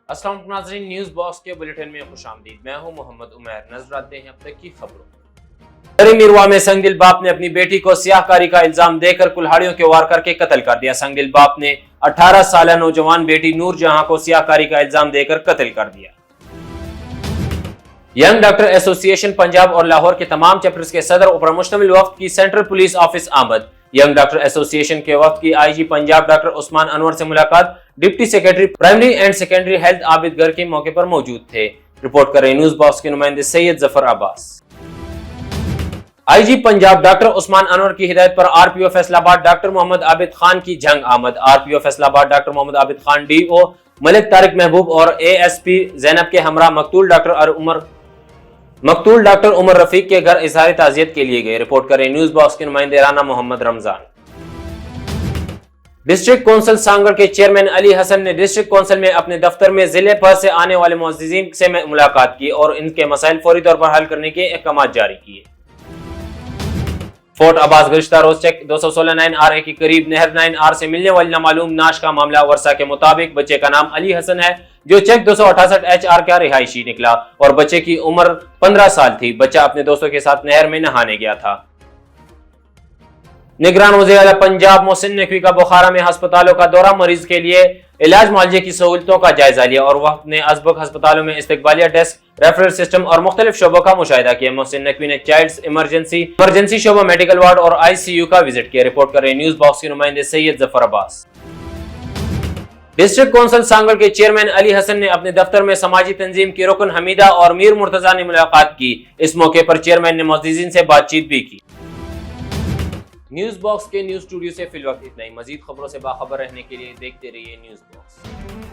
अस्सलाम वालेकुम नाज़रीन, न्यूज़ बॉक्स के बुलेटिन में खुशामदीद। मैं हूं मोहम्मद उमैर। नजर आते हैं अब तक की खबरों। मिरवा में संगदिल बाप ने अपनी बेटी को सियाहकारी का इल्जाम देकर कुल्हाड़ियों के वार करके कत्ल कर दिया। संगदिल बाप ने 18 साल नौजवान बेटी नूर जहां को सियाहकारी का इल्जाम देकर कत्ल कर दिया। यंग डॉक्टर एसोसिएशन पंजाब और लाहौर के तमाम चैप्टर्स के सदर ऊपर मुश्तमिल वफ्द की सेंट्रल पुलिस ऑफिस आमद। यंग डॉक्टर एसोसिएशन के वफ्द की आईजी पंजाब डॉक्टर उस्मान अनवर से मुलाकात। Deputy secretary primary and secondary health Abid गर के मौके पर मौजूद थे। रिपोर्ट कर रहे न्यूज बॉक्स के नुमाइंदे सैयद जफर अब्बास। आईजी पंजाब डॉक्टर उस्मान अनवर की हिदायत पर आरपीओ फैसलाबाद डॉक्टर मोहम्मद आबिद खान की जंग आमद। RPO Faisalabad doctor Mohammad Abid Khan, DO Malik Tariq Mehboob और एएसपी जैनब के हमरा मकतूल डॉक्टर उमर रफीक के घर इजहार ताज़ियत के लिए गए। रिपोर्ट करें न्यूज बॉक्स के नुमाइंदे राना मोहम्मद रमजान। डिस्ट्रिक्ट कौंसिल सांगड़ के चेयरमैन अली हसन ने डिस्ट्रिक्ट कौंसिल में अपने दफ्तर में जिले भर से आने वाले मुअज़्ज़िज़ीन से मुलाकात की और इनके मसाइल फौरी तौर पर हल करने के अहकाम जारी किए। फोर्ट अब्बास गुज़िश्ता रोज चेक 216-9R के करीब नहर 9R से मिलने वाली नामालूम नाश का मामला। वर्षा के मुताबिक बच्चे का नाम अली हसन है जो चेक 268HR का रिहायशी निकला और बच्चे की उम्र 15 साल थी। बच्चा अपने दोस्तों के साथ नहर में नहाने गया था। निगरान वज़ीर आला पंजाब मोहसिन नकवी का बुखारा में अस्पतालों का दौरा, मरीज के लिए इलाज मुआलजे की सहूलतों का जायजा लिया और वक्त ने अजबक अस्पतालों में इस्तकबालिया डेस्क, रेफरल सिस्टम और मुख्तलिफ शोबों का मुशाहिदा किया। मोहसिन नकवी ने चाइल्ड इमरजेंसी शोबा, मेडिकल वार्ड और ICU का विजिट किया। रिपोर्ट कर रहे न्यूज बॉक्स के नुमाइंदे सैयद जफर अब्बास। डिस्ट्रिक्ट कौंसिल सांगड़ के चेयरमैन अली हसन ने अपने दफ्तर में समाजी तंजीम की रुकन हमीदा और मीर मुर्तजा ने मुलाकात की। इस मौके पर चेयरमैन ने मुअज़्ज़िज़ीन से बातचीत भी की। न्यूज बॉक्स के न्यूज स्टूडियो से फिल वक्त इतना ही। मजीद खबरों से बाखबर रहने के लिए देखते रहिए न्यूज बॉक्स।